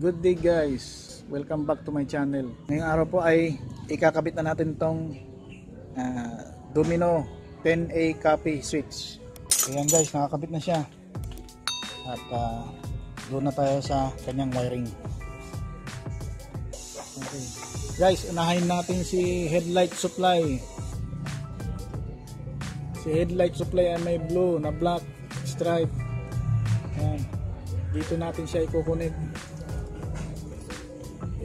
Good day guys, welcome back to my channel. Ngayong araw po ay ikakabit na natin tong Domino 10A copy switch. Ayan guys, nakakabit na siya. At doon na tayo sa kanyang wiring. Okay. Guys, unahin natin si headlight supply. Si headlight supply ay may blue na black stripe. Ayan. Dito natin siya i-connect.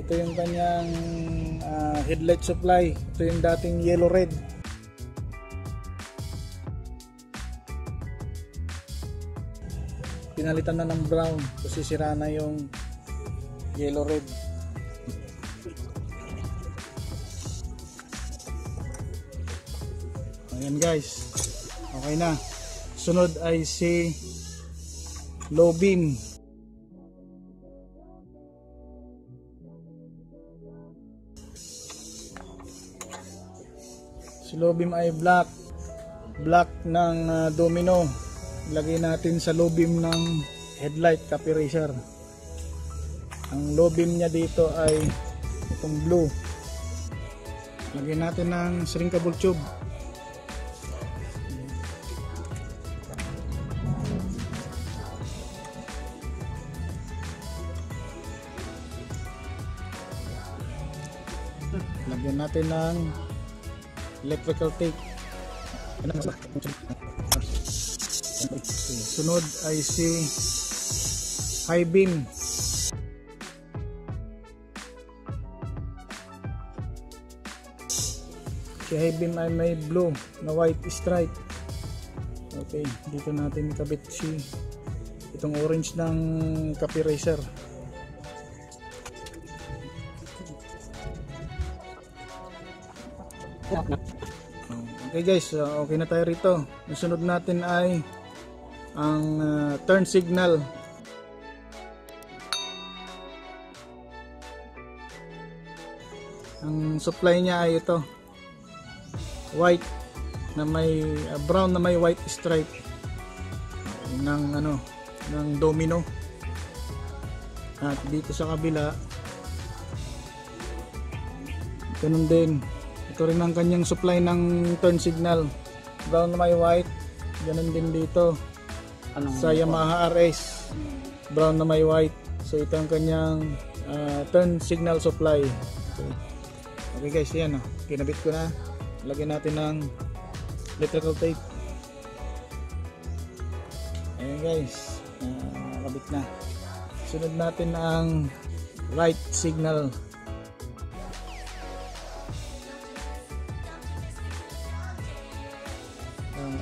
Ito yung kanyang headlight supply. Ito yung dating yellow red. Pinalitan na ng brown kasi sira na yung yellow red. Ayan guys, okay na. Sunod ay si low beam. Si low beam ay black ng Domino. Ilagay natin sa low beam ng headlight copy racer. Ang low beam niya dito ay itong blue. Lagyan natin ng shrinkable tube. Lagyan natin ng electrical tape. Sunod ay si high beam. Si high beam ay may blue na white stripe. Okay, dito natin ikabit si itong orange ng copy racer. Okay guys, okay na tayo rito. Nasunod natin ay ang turn signal. Ang supply niya ay ito, white na may brown na may white stripe ng ng Domino. At dito sa kabila ganun din. Ito rin ang kanyang supply ng turn signal, brown na may white. Ganun din dito sa Yamaha RS, brown na may white. So ito ang kanyang turn signal supply. Okay guys, yan kinabit ko na. Lagyan natin ng electrical tape. Ayan guys, nakabit na. Sunod natin ang right signal.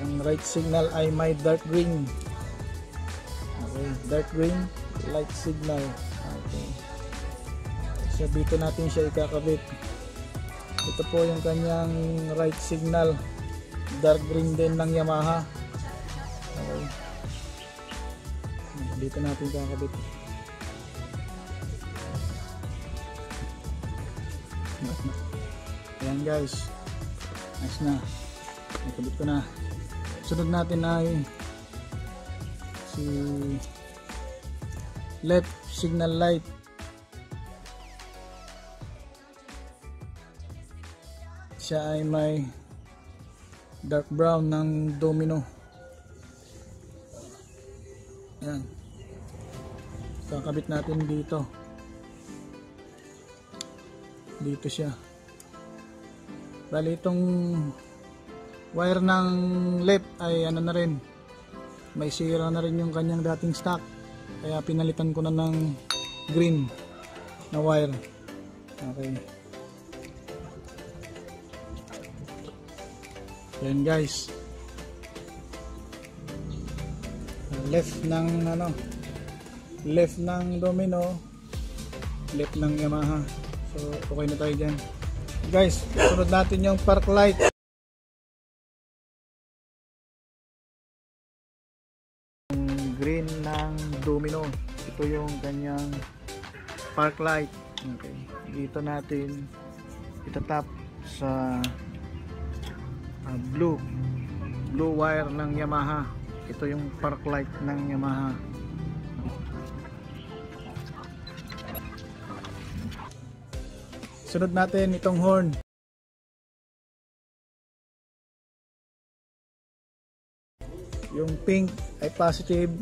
Ang right signal ay may dark green. Okay, dark green light signal. Okay. So dito natin siya ikakabit. Ito po yung kanyang right signal. Dark green din ng Yamaha. Okay. Dito natin ikakabit. Ayan guys. Nice na. Nakabit ko na. Sunod natin ay si left signal light. Siya ay may dark brown ng Domino. Ayan. Kakabit natin dito. Dito siya. Bali itong wire ng left ay na rin, may sira na rin yung kanyang dating stock, kaya pinalitan ko na ng green na wire. Okay, yan guys, left ng left ng Domino, left ng Yamaha. So okay na tayo dyan guys. Sunod natin yung park light. Green ng Domino, ito yung kanyang park light. Okay, dito natin itatap sa blue wire ng Yamaha. Ito yung park light ng Yamaha. Sunod natin itong horn. Yung pink ay positive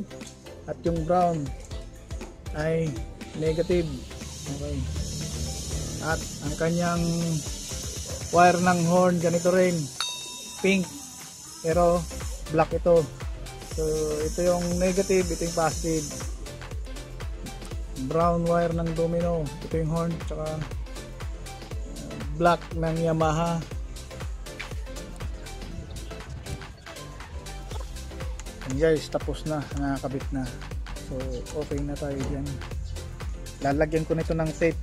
at yung brown ay negative. Okay. At ang kanyang wire ng horn ganito rin, pink pero black ito. So ito yung negative, ito yung positive. Brown wire ng Domino, ito yung horn, tsaka black ng Yamaha. And guys, tapos na, nakakabit na. So okay na tayo dyan. Lalagyan ko nito ng tape.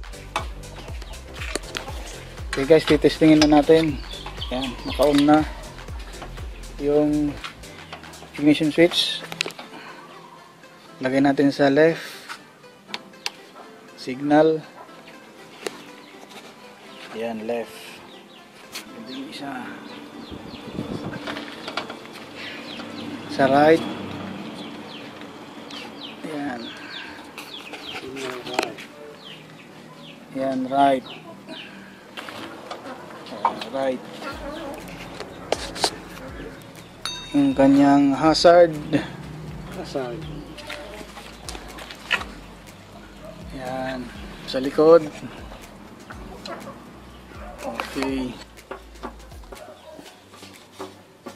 Okay guys, titestingin na natin. Yan, naka-on na yung ignition switch. Lagay natin sa left signal. Yan, left. Ito yung isa. Sa right. Yan. Yan, right. Right. Yung kanyang hazard. Yan. Sa likod. Okay.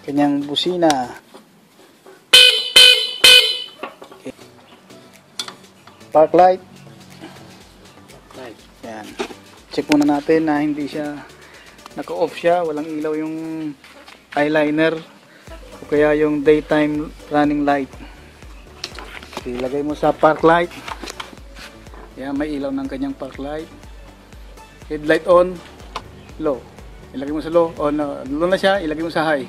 Kanyang busina. Okay. Park light. Yan. Check muna natin na hindi siya naka-off siya, walang ilaw yung eyeliner o kaya yung daytime running light. Ilagay mo sa park light. Yan, may ilaw ng kanyang park light. Headlight on, low. Ilagay mo sa low, on, low na siya, ilagay mo sa high.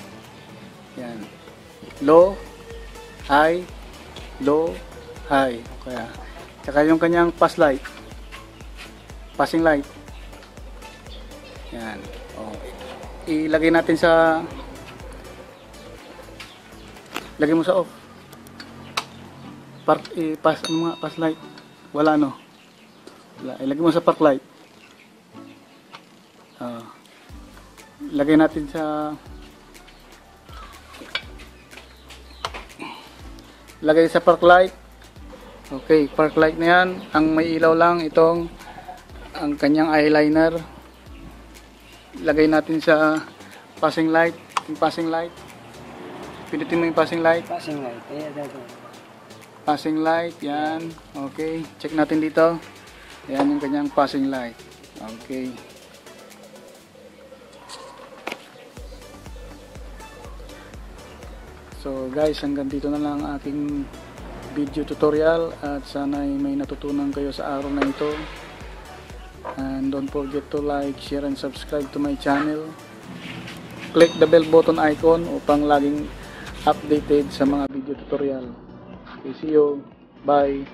Yan. Low, high, low, high. Kaya, tsaka yung kanyang pass light. Passing light. Yan. Ilagay natin sa, lagay mo sa off. Park, pass light. Wala no. Wala. Ilagay mo sa park light. Lagay natin sa, lagay sa park light. Okay, park light na yan. Ang may ilaw lang itong ang kanyang eyeliner. Lagay natin sa passing light. Yung passing light. Pindutin mo yung passing light. Passing light. Passing light. Yan. Okay. Check natin dito. Yan yung kanyang passing light. Okay. So guys, hanggang dito na lang ang aking video tutorial. At sana may natutunan kayo sa araw na ito. And don't forget to like, share, and subscribe to my channel. Click the bell button icon upang laging updated sa mga video tutorial. Okay, see you. Bye.